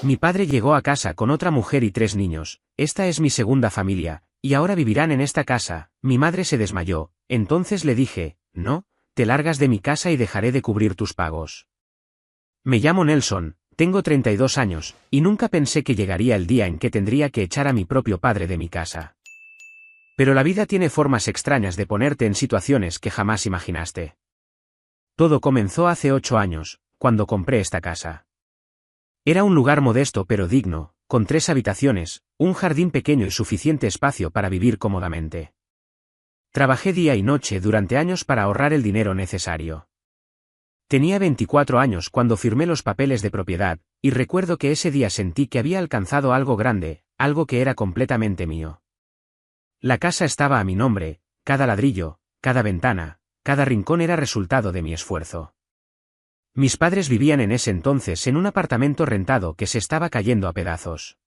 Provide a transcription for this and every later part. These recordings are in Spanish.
Mi padre llegó a casa con otra mujer y 3 niños. Esta es mi segunda familia, y ahora vivirán en esta casa. Mi madre se desmayó, entonces le dije, no, te largas de mi casa y dejaré de cubrir tus pagos. Me llamo Nelson, tengo 32 años, y nunca pensé que llegaría el día en que tendría que echar a mi propio padre de mi casa. Pero la vida tiene formas extrañas de ponerte en situaciones que jamás imaginaste. Todo comenzó hace 8 años, cuando compré esta casa. Era un lugar modesto pero digno, con 3 habitaciones, un jardín pequeño y suficiente espacio para vivir cómodamente. Trabajé día y noche durante años para ahorrar el dinero necesario. Tenía 24 años cuando firmé los papeles de propiedad, y recuerdo que ese día sentí que había alcanzado algo grande, algo que era completamente mío. La casa estaba a mi nombre, cada ladrillo, cada ventana, cada rincón era resultado de mi esfuerzo. Mis padres vivían en ese entonces en un apartamento rentado que se estaba cayendo a pedazos.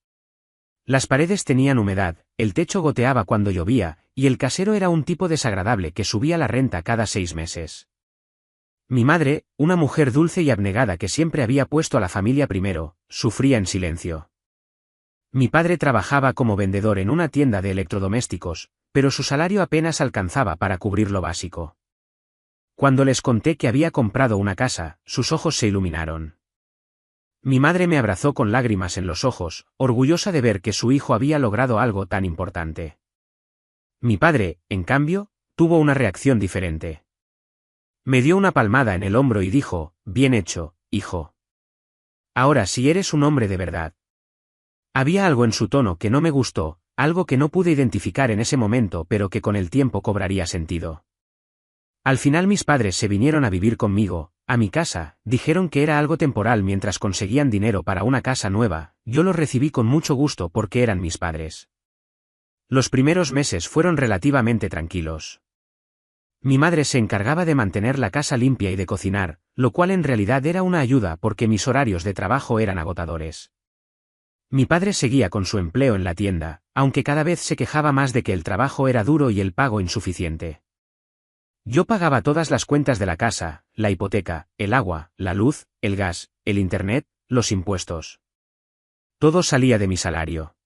Las paredes tenían humedad, el techo goteaba cuando llovía, y el casero era un tipo desagradable que subía la renta cada 6 meses. Mi madre, una mujer dulce y abnegada que siempre había puesto a la familia primero, sufría en silencio. Mi padre trabajaba como vendedor en una tienda de electrodomésticos, pero su salario apenas alcanzaba para cubrir lo básico. Cuando les conté que había comprado una casa, sus ojos se iluminaron. Mi madre me abrazó con lágrimas en los ojos, orgullosa de ver que su hijo había logrado algo tan importante. Mi padre, en cambio, tuvo una reacción diferente. Me dio una palmada en el hombro y dijo, bien hecho, hijo. Ahora sí eres un hombre de verdad. Había algo en su tono que no me gustó, algo que no pude identificar en ese momento pero que con el tiempo cobraría sentido. Al final mis padres se vinieron a vivir conmigo, a mi casa, dijeron que era algo temporal mientras conseguían dinero para una casa nueva, yo los recibí con mucho gusto porque eran mis padres. Los primeros meses fueron relativamente tranquilos. Mi madre se encargaba de mantener la casa limpia y de cocinar, lo cual en realidad era una ayuda porque mis horarios de trabajo eran agotadores. Mi padre seguía con su empleo en la tienda, aunque cada vez se quejaba más de que el trabajo era duro y el pago insuficiente. Yo pagaba todas las cuentas de la casa, la hipoteca, el agua, la luz, el gas, el internet, los impuestos. Todo salía de mi salario.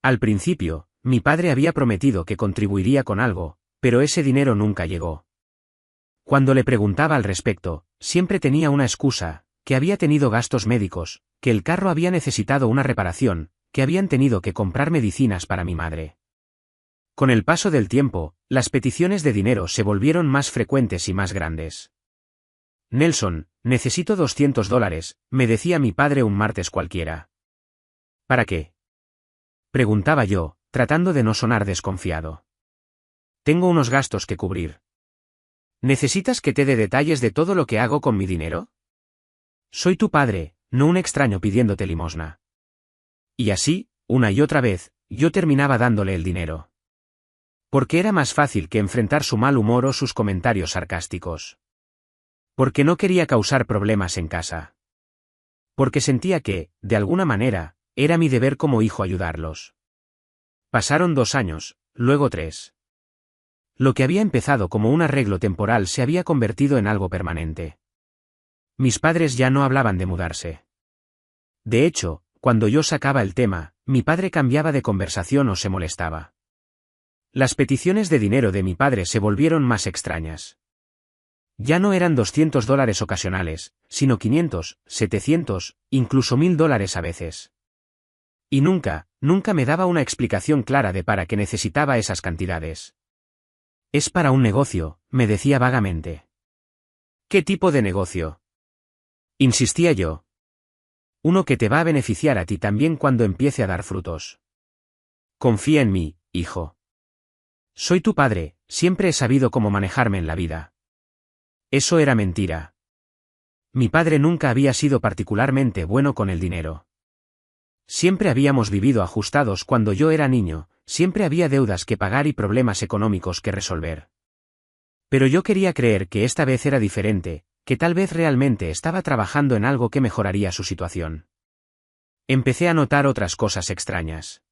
Al principio, mi padre había prometido que contribuiría con algo, pero ese dinero nunca llegó. Cuando le preguntaba al respecto, siempre tenía una excusa, que había tenido gastos médicos, que el carro había necesitado una reparación, que habían tenido que comprar medicinas para mi madre. Con el paso del tiempo, las peticiones de dinero se volvieron más frecuentes y más grandes. Nelson, necesito $200, me decía mi padre un martes cualquiera. ¿Para qué? Preguntaba yo, tratando de no sonar desconfiado. Tengo unos gastos que cubrir. ¿Necesitas que te dé detalles de todo lo que hago con mi dinero? Soy tu padre, no un extraño pidiéndote limosna. Y así, una y otra vez, yo terminaba dándole el dinero. Porque era más fácil que enfrentar su mal humor o sus comentarios sarcásticos. Porque no quería causar problemas en casa. Porque sentía que, de alguna manera, era mi deber como hijo ayudarlos. Pasaron 2 años, luego 3. Lo que había empezado como un arreglo temporal se había convertido en algo permanente. Mis padres ya no hablaban de mudarse. De hecho, cuando yo sacaba el tema, mi padre cambiaba de conversación o se molestaba. Las peticiones de dinero de mi padre se volvieron más extrañas. Ya no eran $200 ocasionales, sino 500, 700, incluso $1000 a veces. Y nunca me daba una explicación clara de para qué necesitaba esas cantidades. Es para un negocio, me decía vagamente. ¿Qué tipo de negocio? Insistía yo. Uno que te va a beneficiar a ti también cuando empiece a dar frutos. Confía en mí, hijo. Soy tu padre, siempre he sabido cómo manejarme en la vida. Eso era mentira. Mi padre nunca había sido particularmente bueno con el dinero. Siempre habíamos vivido ajustados cuando yo era niño, siempre había deudas que pagar y problemas económicos que resolver. Pero yo quería creer que esta vez era diferente, que tal vez realmente estaba trabajando en algo que mejoraría su situación. Empecé a notar otras cosas extrañas.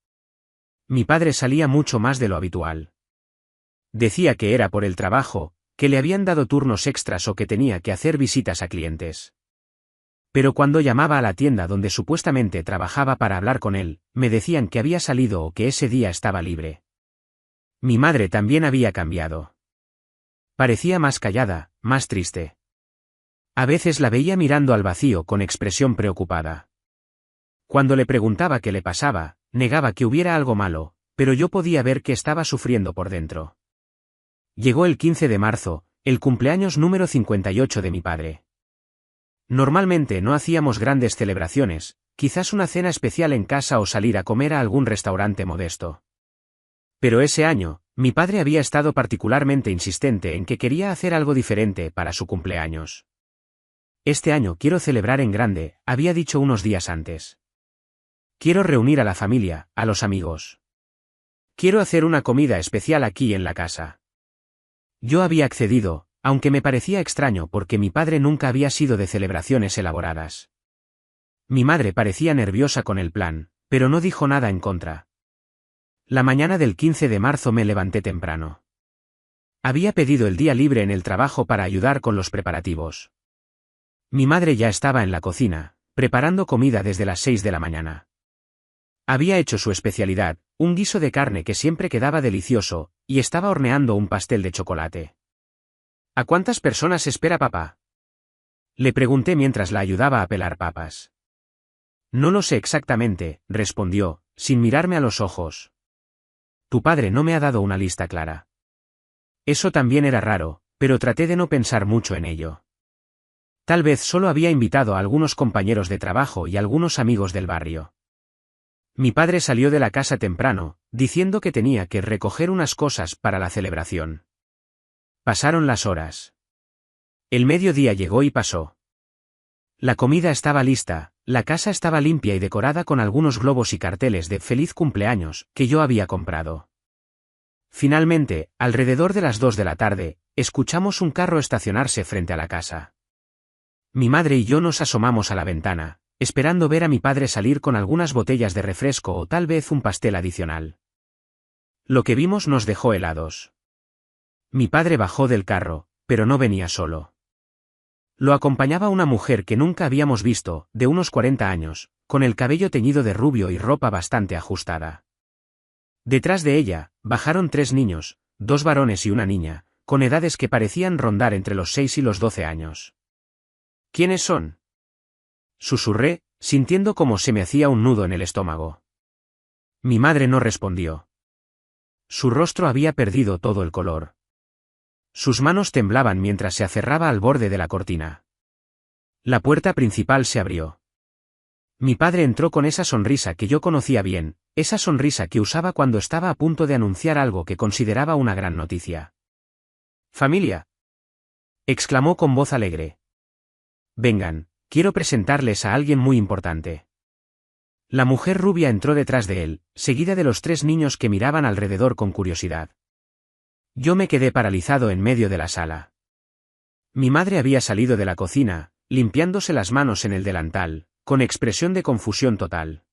Mi padre salía mucho más de lo habitual. Decía que era por el trabajo, que le habían dado turnos extras o que tenía que hacer visitas a clientes. Pero cuando llamaba a la tienda donde supuestamente trabajaba para hablar con él, me decían que había salido o que ese día estaba libre. Mi madre también había cambiado. Parecía más callada, más triste. A veces la veía mirando al vacío con expresión preocupada. Cuando le preguntaba qué le pasaba, negaba que hubiera algo malo, pero yo podía ver que estaba sufriendo por dentro. Llegó el 15 de marzo, el cumpleaños número 58 de mi padre. Normalmente no hacíamos grandes celebraciones, quizás una cena especial en casa o salir a comer a algún restaurante modesto. Pero ese año, mi padre había estado particularmente insistente en que quería hacer algo diferente para su cumpleaños. Este año quiero celebrar en grande, había dicho unos días antes. Quiero reunir a la familia, a los amigos. Quiero hacer una comida especial aquí en la casa. Yo había accedido, aunque me parecía extraño porque mi padre nunca había sido de celebraciones elaboradas. Mi madre parecía nerviosa con el plan, pero no dijo nada en contra. La mañana del 15 de marzo me levanté temprano. Había pedido el día libre en el trabajo para ayudar con los preparativos. Mi madre ya estaba en la cocina, preparando comida desde las 6 de la mañana. Había hecho su especialidad, un guiso de carne que siempre quedaba delicioso, y estaba horneando un pastel de chocolate. ¿A cuántas personas espera papá? Le pregunté mientras la ayudaba a pelar papas. No lo sé exactamente, respondió, sin mirarme a los ojos. Tu padre no me ha dado una lista clara. Eso también era raro, pero traté de no pensar mucho en ello. Tal vez solo había invitado a algunos compañeros de trabajo y algunos amigos del barrio. Mi padre salió de la casa temprano, diciendo que tenía que recoger unas cosas para la celebración. Pasaron las horas. El mediodía llegó y pasó. La comida estaba lista, la casa estaba limpia y decorada con algunos globos y carteles de «Feliz cumpleaños» que yo había comprado. Finalmente, alrededor de las 2 de la tarde, escuchamos un carro estacionarse frente a la casa. Mi madre y yo nos asomamos a la ventana, esperando ver a mi padre salir con algunas botellas de refresco o tal vez un pastel adicional. Lo que vimos nos dejó helados. Mi padre bajó del carro, pero no venía solo. Lo acompañaba una mujer que nunca habíamos visto, de unos 40 años, con el cabello teñido de rubio y ropa bastante ajustada. Detrás de ella, bajaron 3 niños, 2 varones y una niña, con edades que parecían rondar entre los 6 y los 12 años. ¿Quiénes son?, susurré, sintiendo como se me hacía un nudo en el estómago. Mi madre no respondió. Su rostro había perdido todo el color. Sus manos temblaban mientras se aferraba al borde de la cortina. La puerta principal se abrió. Mi padre entró con esa sonrisa que yo conocía bien, esa sonrisa que usaba cuando estaba a punto de anunciar algo que consideraba una gran noticia. «¡Familia!», exclamó con voz alegre. «Vengan, quiero presentarles a alguien muy importante». La mujer rubia entró detrás de él, seguida de los 3 niños que miraban alrededor con curiosidad. Yo me quedé paralizado en medio de la sala. Mi madre había salido de la cocina, limpiándose las manos en el delantal, con expresión de confusión total.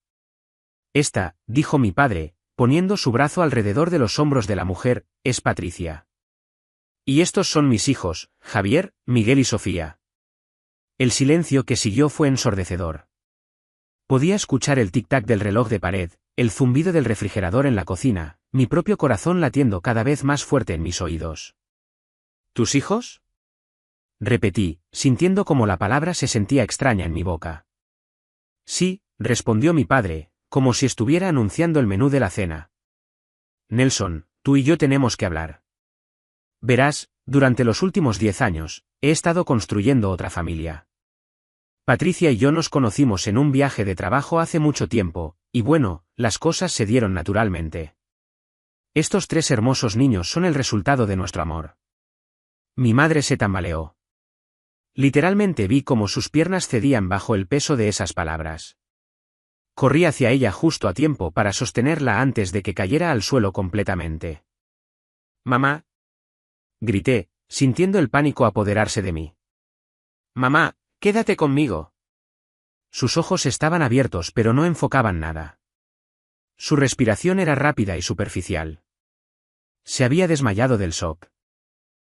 «Esta», dijo mi padre, poniendo su brazo alrededor de los hombros de la mujer, «es Patricia. Y estos son mis hijos, Javier, Miguel y Sofía». El silencio que siguió fue ensordecedor. Podía escuchar el tic-tac del reloj de pared, el zumbido del refrigerador en la cocina, mi propio corazón latiendo cada vez más fuerte en mis oídos. «¿Tus hijos?», repetí, sintiendo como la palabra se sentía extraña en mi boca. «Sí», respondió mi padre, como si estuviera anunciando el menú de la cena. «Nelson, tú y yo tenemos que hablar. Verás, durante los últimos 10 años, he estado construyendo otra familia. Patricia y yo nos conocimos en un viaje de trabajo hace mucho tiempo, y bueno, las cosas se dieron naturalmente. Estos 3 hermosos niños son el resultado de nuestro amor». Mi madre se tambaleó. Literalmente vi cómo sus piernas cedían bajo el peso de esas palabras. Corrí hacia ella justo a tiempo para sostenerla antes de que cayera al suelo completamente. «Mamá», grité, sintiendo el pánico apoderarse de mí. «Mamá, quédate conmigo». Sus ojos estaban abiertos pero no enfocaban nada. Su respiración era rápida y superficial. Se había desmayado del shock.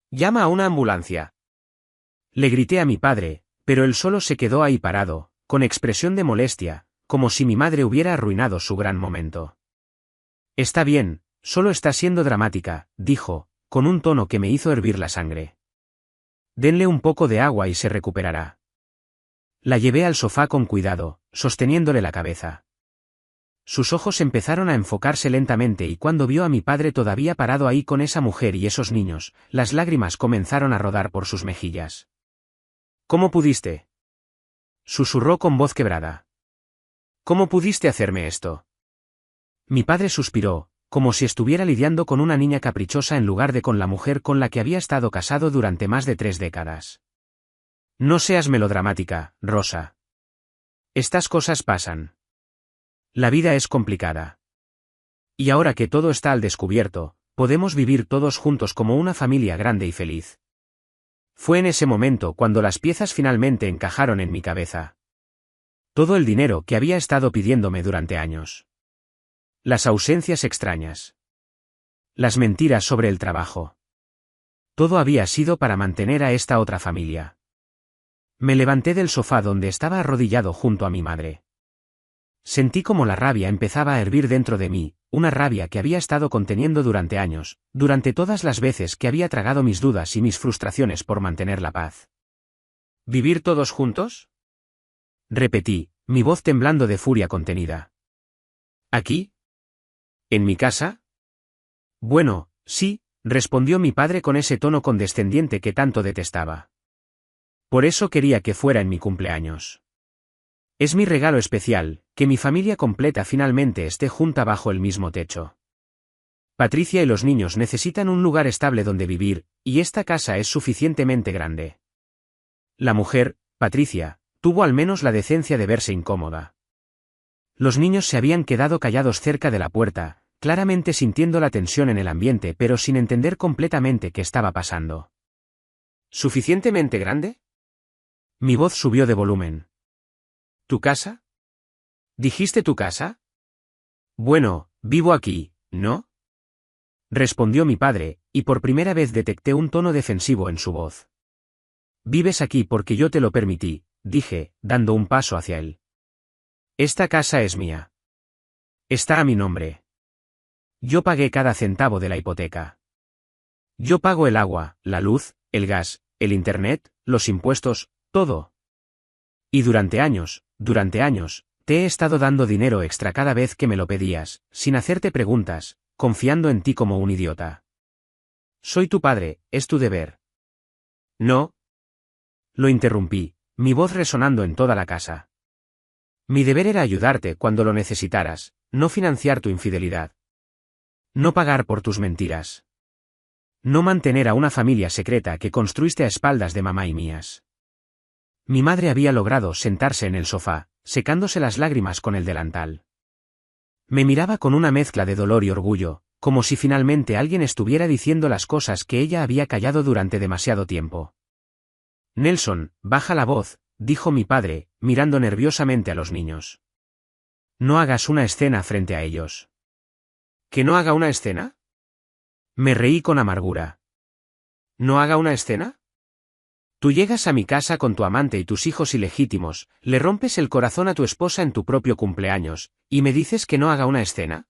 «Llama a una ambulancia», le grité a mi padre, Pero él solo se quedó ahí parado, con expresión de molestia, como si mi madre hubiera arruinado su gran momento. Está bien, solo está siendo dramática, dijo, con un tono que me hizo hervir la sangre. Denle un poco de agua y se recuperará. La llevé al sofá con cuidado, sosteniéndole la cabeza. Sus ojos empezaron a enfocarse lentamente y cuando vio a mi padre todavía parado ahí con esa mujer y esos niños, las lágrimas comenzaron a rodar por sus mejillas. ¿Cómo pudiste? Susurró con voz quebrada. ¿Cómo pudiste hacerme esto? Mi padre suspiró, como si estuviera lidiando con una niña caprichosa en lugar de con la mujer con la que había estado casado durante más de 3 décadas. No seas melodramática, Rosa. Estas cosas pasan. La vida es complicada. Y ahora que todo está al descubierto, podemos vivir todos juntos como una familia grande y feliz. Fue en ese momento cuando las piezas finalmente encajaron en mi cabeza. Todo el dinero que había estado pidiéndome durante años. Las ausencias extrañas. Las mentiras sobre el trabajo. Todo había sido para mantener a esta otra familia. Me levanté del sofá donde estaba arrodillado junto a mi madre. Sentí como la rabia empezaba a hervir dentro de mí, una rabia que había estado conteniendo durante años, durante todas las veces que había tragado mis dudas y mis frustraciones por mantener la paz. ¿Vivir todos juntos? Repetí, mi voz temblando de furia contenida. ¿Aquí? ¿En mi casa? Bueno, sí, respondió mi padre con ese tono condescendiente que tanto detestaba. Por eso quería que fuera en mi cumpleaños. Es mi regalo especial, que mi familia completa finalmente esté junta bajo el mismo techo. Patricia y los niños necesitan un lugar estable donde vivir, y esta casa es suficientemente grande. La mujer, Patricia, tuvo al menos la decencia de verse incómoda. Los niños se habían quedado callados cerca de la puerta, claramente sintiendo la tensión en el ambiente pero sin entender completamente qué estaba pasando. ¿Suficientemente grande? Mi voz subió de volumen. ¿Tu casa? ¿Dijiste tu casa? Bueno, vivo aquí, ¿no? Respondió mi padre, y por primera vez detecté un tono defensivo en su voz. Vives aquí porque yo te lo permití, dije, dando un paso hacia él. Esta casa es mía. Está a mi nombre. Yo pagué cada centavo de la hipoteca. Yo pago el agua, la luz, el gas, el internet, los impuestos, todo. Y durante años, te he estado dando dinero extra cada vez que me lo pedías, sin hacerte preguntas, confiando en ti como un idiota. Soy tu padre, es tu deber. No. Lo interrumpí, mi voz resonando en toda la casa. Mi deber era ayudarte cuando lo necesitaras, no financiar tu infidelidad. No pagar por tus mentiras. No mantener a una familia secreta que construiste a espaldas de mamá y mías. Mi madre había logrado sentarse en el sofá, secándose las lágrimas con el delantal. Me miraba con una mezcla de dolor y orgullo, como si finalmente alguien estuviera diciendo las cosas que ella había callado durante demasiado tiempo. Nelson, baja la voz, dijo mi padre, mirando nerviosamente a los niños. No hagas una escena frente a ellos. ¿Que no haga una escena? Me reí con amargura. ¿No haga una escena? Tú llegas a mi casa con tu amante y tus hijos ilegítimos, le rompes el corazón a tu esposa en tu propio cumpleaños, y me dices que no haga una escena.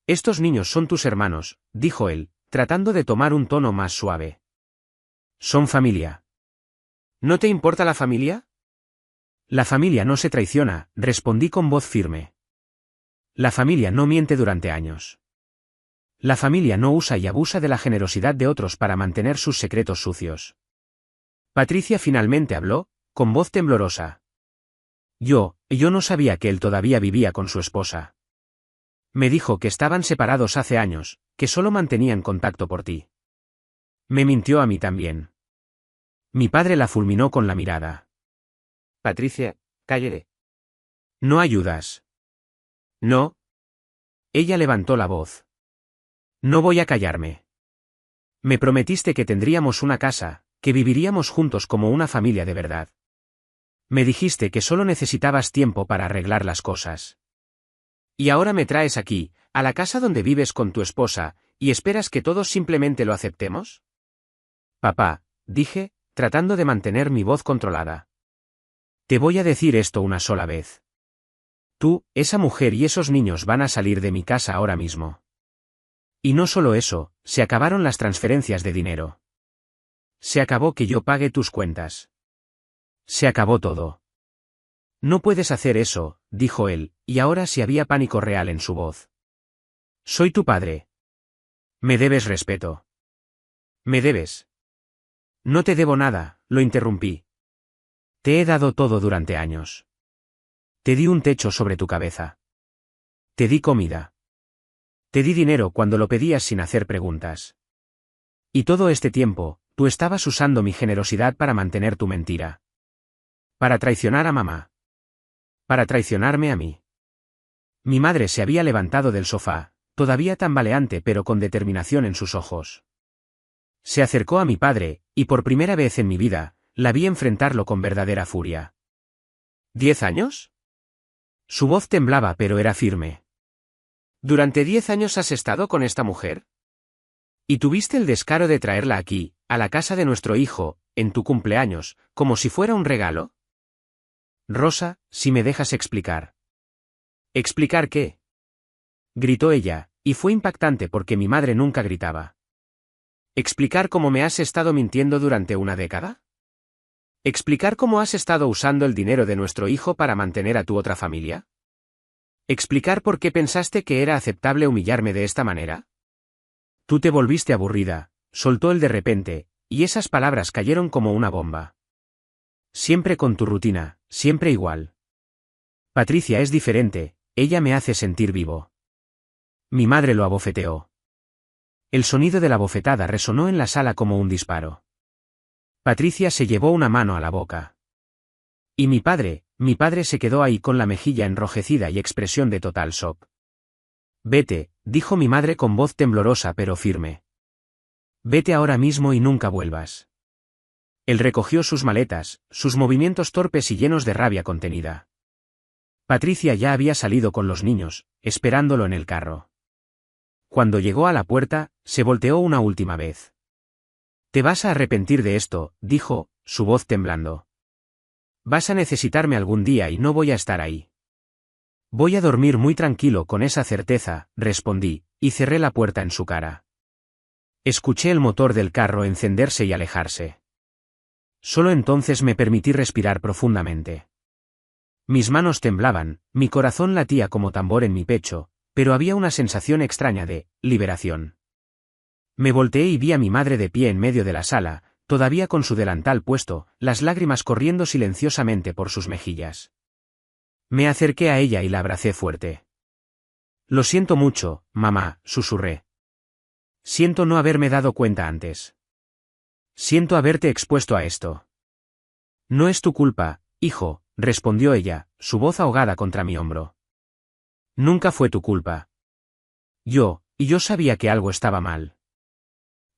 Estos niños son tus hermanos, dijo él, tratando de tomar un tono más suave. Son familia. ¿No te importa la familia? La familia no se traiciona, respondí con voz firme. La familia no miente durante años. La familia no usa y abusa de la generosidad de otros para mantener sus secretos sucios. Patricia finalmente habló, con voz temblorosa. Yo no sabía que él todavía vivía con su esposa. Me dijo que estaban separados hace años, que solo mantenían contacto por ti. Me mintió a mí también. Mi padre la fulminó con la mirada. Patricia, cállate. No ayudas. No. Ella levantó la voz. No voy a callarme. Me prometiste que tendríamos una casa, que viviríamos juntos como una familia de verdad. Me dijiste que solo necesitabas tiempo para arreglar las cosas. Y ahora me traes aquí, a la casa donde vives con tu esposa, y esperas que todos simplemente lo aceptemos? Papá, dije, tratando de mantener mi voz controlada. Te voy a decir esto una sola vez. Tú, esa mujer y esos niños van a salir de mi casa ahora mismo. Y no solo eso, se acabaron las transferencias de dinero. Se acabó que yo pague tus cuentas. Se acabó todo. No puedes hacer eso, dijo él, y ahora sí había pánico real en su voz. Soy tu padre. Me debes respeto. Me debes. No te debo nada, lo interrumpí. Te he dado todo durante años. Te di un techo sobre tu cabeza. Te di comida. Te di dinero cuando lo pedías sin hacer preguntas. Y todo este tiempo, tú estabas usando mi generosidad para mantener tu mentira. Para traicionar a mamá. Para traicionarme a mí. Mi madre se había levantado del sofá, todavía tambaleante pero con determinación en sus ojos. Se acercó a mi padre, y por primera vez en mi vida, la vi enfrentarlo con verdadera furia. ¿10 años? Su voz temblaba pero era firme. ¿Durante 10 años has estado con esta mujer? ¿Y tuviste el descaro de traerla aquí, a la casa de nuestro hijo, en tu cumpleaños, como si fuera un regalo? Rosa, si me dejas explicar. ¿Explicar qué? Gritó ella, y fue impactante porque mi madre nunca gritaba. ¿Explicar cómo me has estado mintiendo durante una década? ¿Explicar cómo has estado usando el dinero de nuestro hijo para mantener a tu otra familia? ¿Explicar por qué pensaste que era aceptable humillarme de esta manera? Tú te volviste aburrida, soltó él de repente, y esas palabras cayeron como una bomba. Siempre con tu rutina, siempre igual. Patricia es diferente, ella me hace sentir vivo. Mi madre lo abofeteó. El sonido de la bofetada resonó en la sala como un disparo. Patricia se llevó una mano a la boca. Y mi padre se quedó ahí con la mejilla enrojecida y expresión de total shock. Vete, dijo mi madre con voz temblorosa pero firme. Vete ahora mismo y nunca vuelvas. Él recogió sus maletas, sus movimientos torpes y llenos de rabia contenida. Patricia ya había salido con los niños, esperándolo en el carro. Cuando llegó a la puerta, se volteó una última vez. Te vas a arrepentir de esto, dijo, su voz temblando. Vas a necesitarme algún día y no voy a estar ahí. Voy a dormir muy tranquilo con esa certeza, respondí, y cerré la puerta en su cara. Escuché el motor del carro encenderse y alejarse. Solo entonces me permití respirar profundamente. Mis manos temblaban, mi corazón latía como tambor en mi pecho, pero había una sensación extraña de liberación. Me volteé y vi a mi madre de pie en medio de la sala, todavía con su delantal puesto, las lágrimas corriendo silenciosamente por sus mejillas. Me acerqué a ella y la abracé fuerte. Lo siento mucho, mamá, susurré. Siento no haberme dado cuenta antes. Siento haberte expuesto a esto. No es tu culpa, hijo, respondió ella, su voz ahogada contra mi hombro. Nunca fue tu culpa. Yo sabía que algo estaba mal.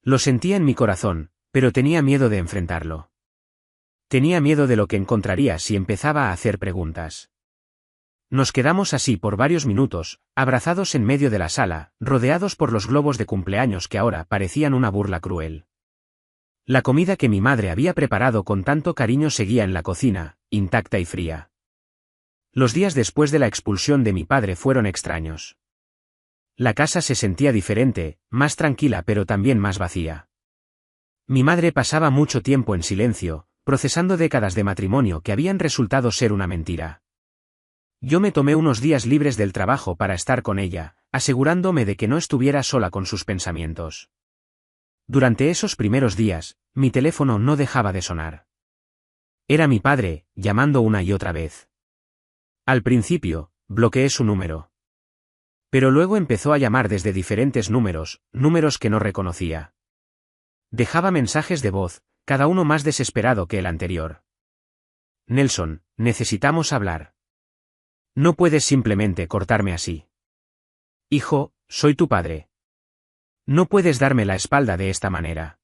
Lo sentía en mi corazón, pero tenía miedo de enfrentarlo. Tenía miedo de lo que encontraría si empezaba a hacer preguntas. Nos quedamos así por varios minutos, abrazados en medio de la sala, rodeados por los globos de cumpleaños que ahora parecían una burla cruel. La comida que mi madre había preparado con tanto cariño seguía en la cocina, intacta y fría. Los días después de la expulsión de mi padre fueron extraños. La casa se sentía diferente, más tranquila pero también más vacía. Mi madre pasaba mucho tiempo en silencio, procesando décadas de matrimonio que habían resultado ser una mentira. Yo me tomé unos días libres del trabajo para estar con ella, asegurándome de que no estuviera sola con sus pensamientos. Durante esos primeros días, mi teléfono no dejaba de sonar. Era mi padre, llamando una y otra vez. Al principio, bloqueé su número. Pero luego empezó a llamar desde diferentes números que no reconocía. Dejaba mensajes de voz, cada uno más desesperado que el anterior. Nelson, necesitamos hablar. No puedes simplemente cortarme así. Hijo, soy tu padre. No puedes darme la espalda de esta manera.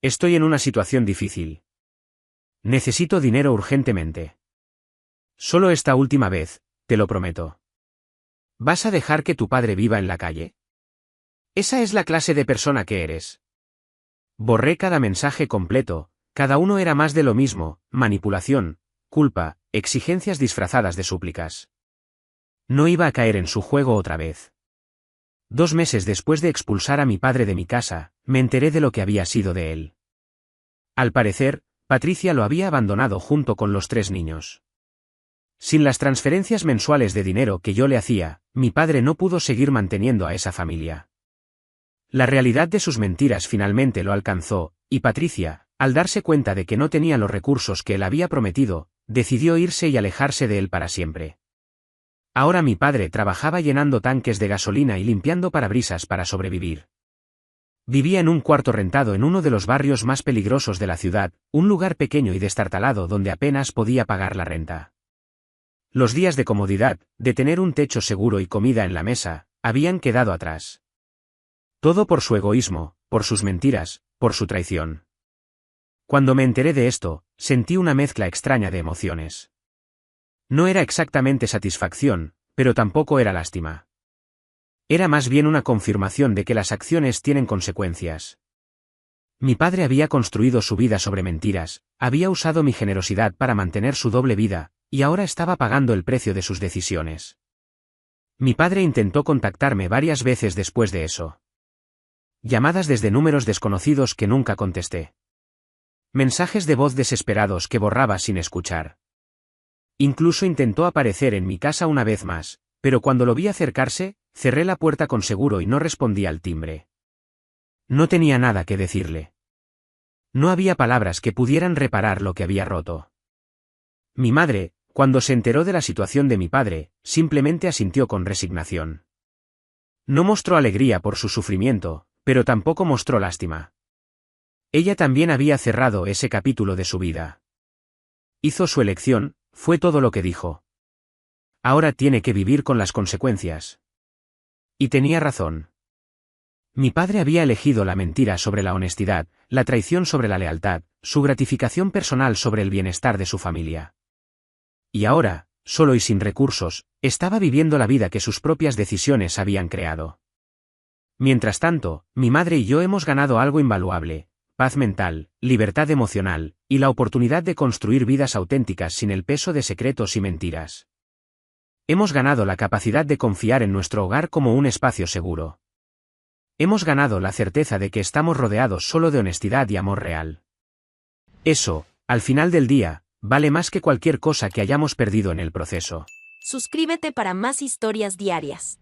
Estoy en una situación difícil. Necesito dinero urgentemente. Solo esta última vez, te lo prometo. ¿Vas a dejar que tu padre viva en la calle? Esa es la clase de persona que eres. Borré cada mensaje completo, cada uno era más de lo mismo, manipulación, culpa, exigencias disfrazadas de súplicas. No iba a caer en su juego otra vez. 2 meses después de expulsar a mi padre de mi casa, me enteré de lo que había sido de él. Al parecer, Patricia lo había abandonado junto con los 3 niños. Sin las transferencias mensuales de dinero que yo le hacía, mi padre no pudo seguir manteniendo a esa familia. La realidad de sus mentiras finalmente lo alcanzó, y Patricia, al darse cuenta de que no tenía los recursos que él había prometido, decidió irse y alejarse de él para siempre. Ahora mi padre trabajaba llenando tanques de gasolina y limpiando parabrisas para sobrevivir. Vivía en un cuarto rentado en uno de los barrios más peligrosos de la ciudad, un lugar pequeño y destartalado donde apenas podía pagar la renta. Los días de comodidad, de tener un techo seguro y comida en la mesa, habían quedado atrás. Todo por su egoísmo, por sus mentiras, por su traición. Cuando me enteré de esto, sentí una mezcla extraña de emociones. No era exactamente satisfacción, pero tampoco era lástima. Era más bien una confirmación de que las acciones tienen consecuencias. Mi padre había construido su vida sobre mentiras, había usado mi generosidad para mantener su doble vida, y ahora estaba pagando el precio de sus decisiones. Mi padre intentó contactarme varias veces después de eso. Llamadas desde números desconocidos que nunca contesté. Mensajes de voz desesperados que borraba sin escuchar. Incluso intentó aparecer en mi casa una vez más, pero cuando lo vi acercarse, cerré la puerta con seguro y no respondí al timbre. No tenía nada que decirle. No había palabras que pudieran reparar lo que había roto. Mi madre, cuando se enteró de la situación de mi padre, simplemente asintió con resignación. No mostró alegría por su sufrimiento, pero tampoco mostró lástima. Ella también había cerrado ese capítulo de su vida. Hizo su elección, fue todo lo que dijo. Ahora tiene que vivir con las consecuencias. Y tenía razón. Mi padre había elegido la mentira sobre la honestidad, la traición sobre la lealtad, su gratificación personal sobre el bienestar de su familia. Y ahora, solo y sin recursos, estaba viviendo la vida que sus propias decisiones habían creado. Mientras tanto, mi madre y yo hemos ganado algo invaluable: paz mental, libertad emocional, y la oportunidad de construir vidas auténticas sin el peso de secretos y mentiras. Hemos ganado la capacidad de confiar en nuestro hogar como un espacio seguro. Hemos ganado la certeza de que estamos rodeados solo de honestidad y amor real. Eso, al final del día, vale más que cualquier cosa que hayamos perdido en el proceso. Suscríbete para más historias diarias.